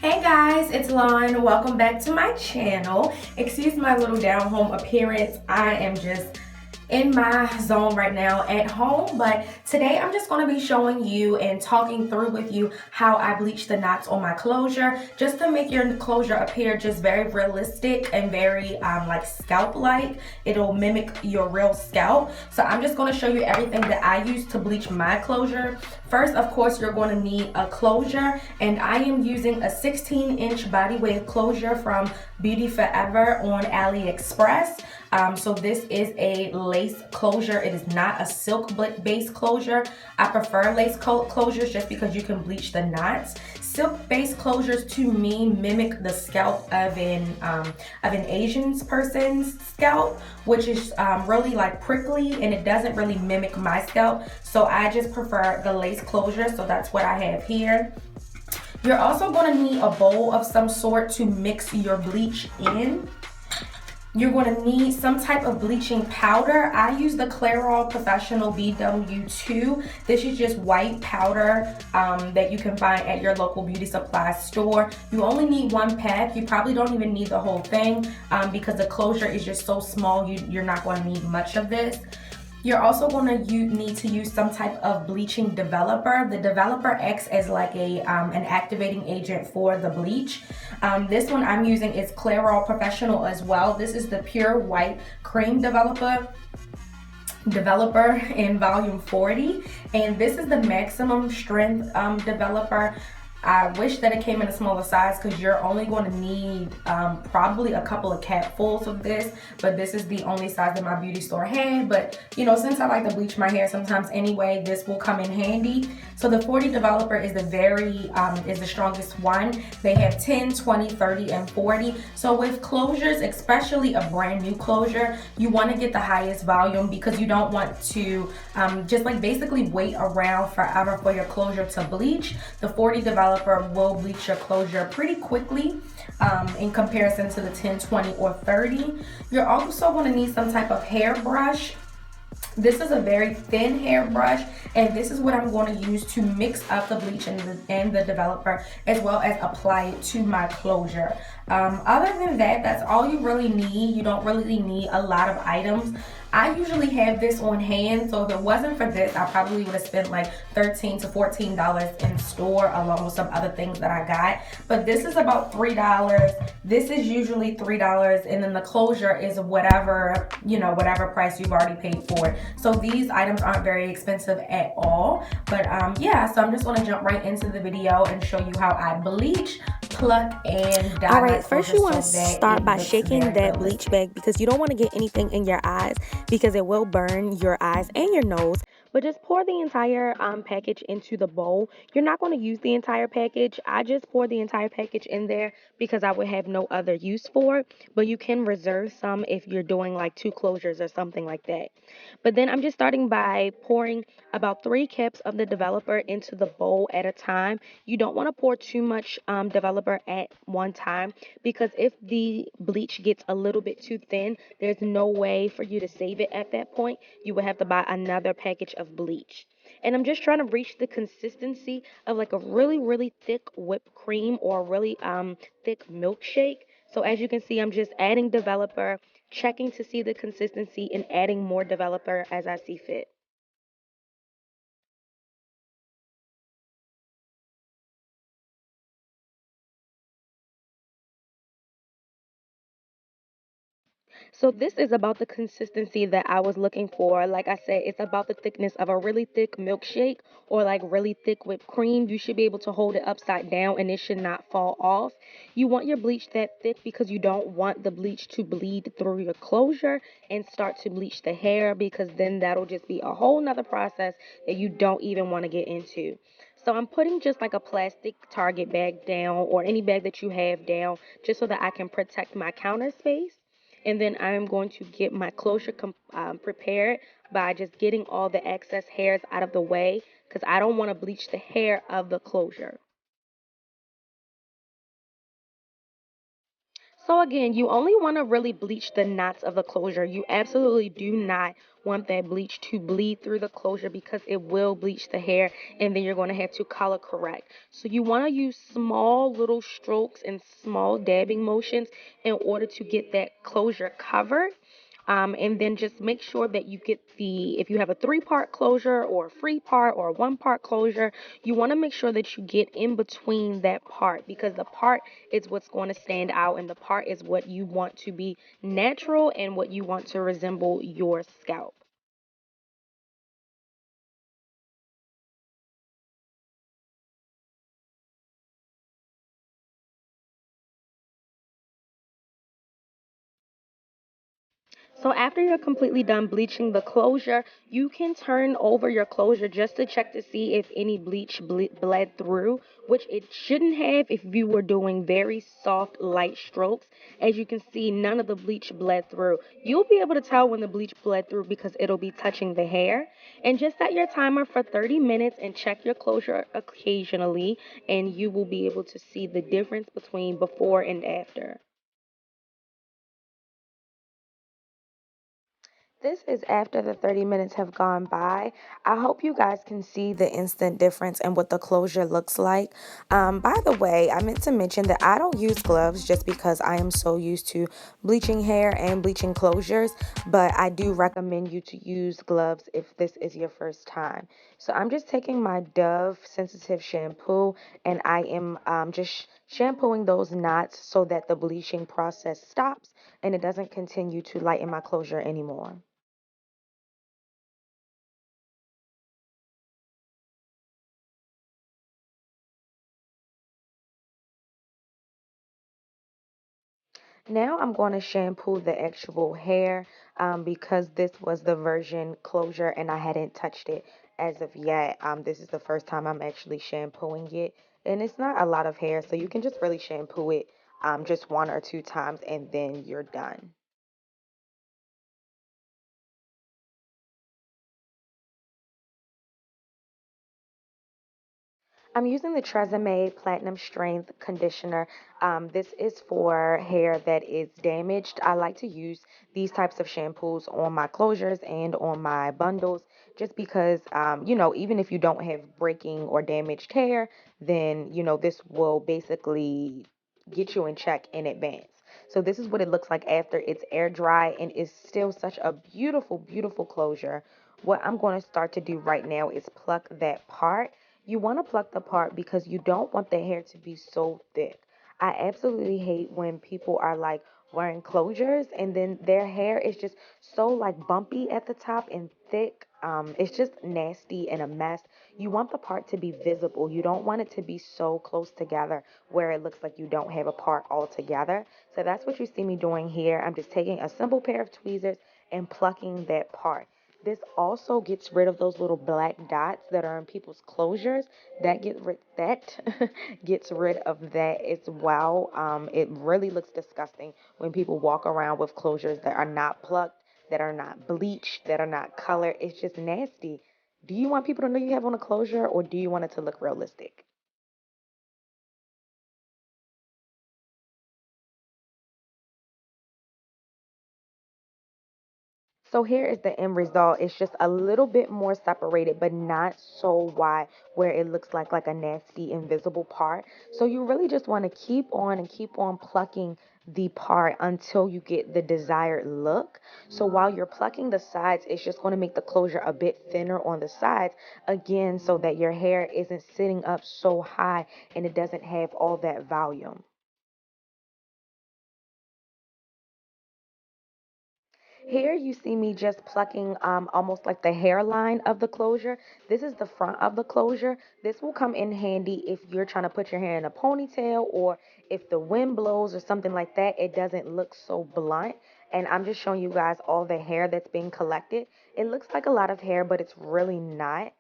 Hey guys, it's Lauren. Welcome back to my channel. Excuse my little down home appearance. I am just in my zone right now at home, but today I'm just going to be showing you and talking through with you how I bleach the knots on my closure, just to make your closure appear just very realistic and very like scalp like. It'll mimic your real scalp. So I'm just going to show you everything that I use to bleach my closure. First, of course, you're going to need a closure, and I am using a 16-inch body wave closure from Beauty Forever on AliExpress. So this is a lace closure. It is not a silk based closure. I prefer lace closures just because you can bleach the knots. Silk based closures to me mimic the scalp of an Asian person's scalp, which is really like prickly, and it doesn't really mimic my scalp. So I just prefer the lace closure. So that's what I have here. You're also going to need a bowl of some sort to mix your bleach in. You're going to need some type of bleaching powder. I use the Clairol Professional BW2. This is just white powder that you can find at your local beauty supply store. You only need one pack. You probably don't even need the whole thing because the closure is just so small. You're not going to need much of this. You're also going to need to use some type of bleaching developer. The developer acts as like an activating agent for the bleach. This one I'm using is Clairol Professional as well. This is the Pure White Cream Developer in volume 40, and this is the maximum strength developer. I wish that it came in a smaller size because you're only going to need probably a couple of capfuls of this, but this is the only size that my beauty store had. But you know, since I like to bleach my hair sometimes anyway, this will come in handy. So the 40 developer is the strongest one. They have 10, 20, 30, and 40. So with closures, especially a brand new closure, you want to get the highest volume because you don't want to just like basically wait around forever for your closure to bleach. The 40 developer will bleach your closure pretty quickly in comparison to the 10, 20, or 30. You're also going to need some type of hairbrush. This is a very thin hairbrush, and this is what I'm going to use to mix up the bleach and the developer, as well as apply it to my closure. Other than that, that's all you really need. You don't really need a lot of items. I usually have this on hand, so if it wasn't for this, I probably would have spent like $13 to $14 in store, along with some other things that I got. But this is about $3. This is usually $3, and then the closure is whatever, you know, whatever price you've already paid for it. So these items aren't very expensive at all. But yeah, so I'm just going to jump right into the video and show you how I bleach, pluck, and dye. Alright, first you want to start by shaking that bleach bag because you don't want to get anything in your eyes because it will burn your eyes and your nose. But just pour the entire package into the bowl. You're not going to use the entire package. I just pour the entire package in there because I would have no other use for it. But you can reserve some if you're doing like 2 closures or something like that. But then I'm just starting by pouring about 3 cups of the developer into the bowl at a time. You don't want to pour too much developer at one time because if the bleach gets a little bit too thin, there's no way for you to save it at that point. You would have to buy another package of bleach. And I'm just trying to reach the consistency of like a really, really thick whipped cream or a really thick milkshake. So as you can see, I'm just adding developer, checking to see the consistency, and adding more developer as I see fit. So this is about the consistency that I was looking for. Like I said, it's about the thickness of a really thick milkshake or like really thick whipped cream. You should be able to hold it upside down and it should not fall off. You want your bleach that thick because you don't want the bleach to bleed through your closure and start to bleach the hair, because then that'll just be a whole nother process that you don't even want to get into. So I'm putting just like a plastic Target bag down or any bag that you have down just so that I can protect my counter space. And then I'm going to get my closure prepared by just getting all the excess hairs out of the way because I don't want to bleach the hair of the closure. So again, you only want to really bleach the knots of the closure. You absolutely do not want that bleach to bleed through the closure because it will bleach the hair and then you're going to have to color correct. So you want to use small little strokes and small dabbing motions in order to get that closure covered. And then just make sure that you get if you have a three-part closure or a free part or a one-part closure, you want to make sure that you get in between that part because the part is what's going to stand out and the part is what you want to be natural and what you want to resemble your scalp. So after you're completely done bleaching the closure, you can turn over your closure just to check to see if any bleach bled through, which it shouldn't have if you were doing very soft, light strokes. As you can see, none of the bleach bled through. You'll be able to tell when the bleach bled through because it'll be touching the hair. And just set your timer for 30 minutes and check your closure occasionally, and you will be able to see the difference between before and after. This is after the 30 minutes have gone by. I hope you guys can see the instant difference and what the closure looks like. By the way, I meant to mention that I don't use gloves just because I am so used to bleaching hair and bleaching closures, but I do recommend you to use gloves if this is your first time. So I'm just taking my Dove sensitive shampoo and I am just shampooing those knots so that the bleaching process stops and it doesn't continue to lighten my closure anymore. Now I'm going to shampoo the actual hair because this was the version closure and I hadn't touched it as of yet. This is the first time I'm actually shampooing it, and it's not a lot of hair, so you can just really shampoo it just one or two times and then you're done. I'm using the Tresemme Platinum Strength Conditioner. This is for hair that is damaged. I like to use these types of shampoos on my closures and on my bundles just because, even if you don't have breaking or damaged hair, then, this will basically get you in check in advance. So this is what it looks like after it's air dry and is still such a beautiful, beautiful closure. What I'm going to start to do right now is pluck that part. You want to pluck the part because you don't want the hair to be so thick. I absolutely hate when people are like wearing closures and then their hair is just so like bumpy at the top and thick. It's just nasty and a mess. You want the part to be visible. You don't want it to be so close together where it looks like you don't have a part altogether. So that's what you see me doing here. I'm just taking a simple pair of tweezers and plucking that part. This also gets rid of those little black dots that are in people's closures. That gets rid of that as well. It really looks disgusting when people walk around with closures that are not plucked, that are not bleached, that are not colored. It's just nasty. Do you want people to know you have on a closure, or do you want it to look realistic? So here is the end result. It's just a little bit more separated, but not so wide where it looks like a nasty invisible part. So you really just want to keep on and keep on plucking the part until you get the desired look. So while you're plucking the sides, it's just going to make the closure a bit thinner on the sides again so that your hair isn't sitting up so high and it doesn't have all that volume. Here you see me just plucking almost like the hairline of the closure. This is the front of the closure. This will come in handy if you're trying to put your hair in a ponytail or if the wind blows or something like that. It doesn't look so blunt. And I'm just showing you guys all the hair that's being collected. It looks like a lot of hair, but it's really not.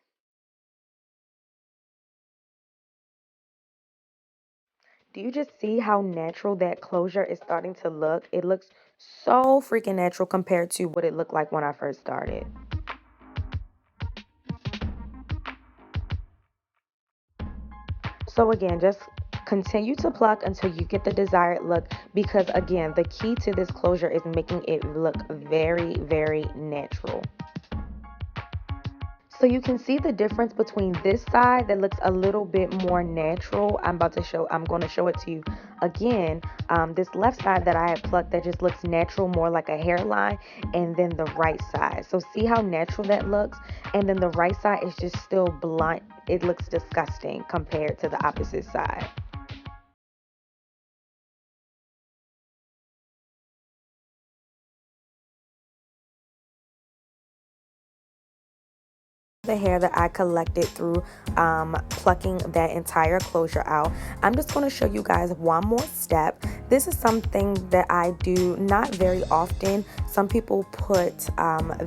Do you just see how natural that closure is starting to look? It looks so freaking natural compared to what it looked like when I first started. So again, just Continue to pluck until you get the desired look, because again, the key to this closure is making it look very, very natural. So you can see the difference between this side that looks a little bit more natural. I'm going to show it to you again. This left side that I had plucked that just looks natural, more like a hairline, and then the right side. So see how natural that looks? And then the right side is just still blunt. It looks disgusting compared to the opposite side. The hair that I collected through plucking that entire closure out. I'm just going to show you guys one more step. This is something that I do not very often. Some people put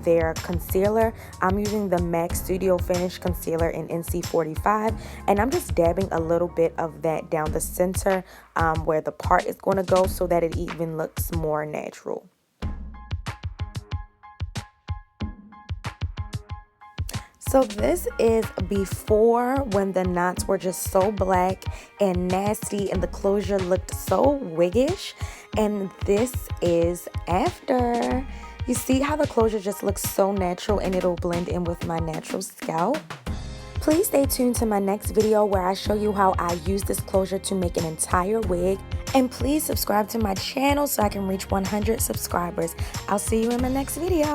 their concealer. I'm using the MAC Studio Finish Concealer in NC45, and I'm just dabbing a little bit of that down the center where the part is going to go, so that it even looks more natural. So this is before, when the knots were just so black and nasty and the closure looked so wiggish. And this is after. You see how the closure just looks so natural, and it'll blend in with my natural scalp. Please stay tuned to my next video where I show you how I use this closure to make an entire wig. And please subscribe to my channel so I can reach 100 subscribers. I'll see you in my next video.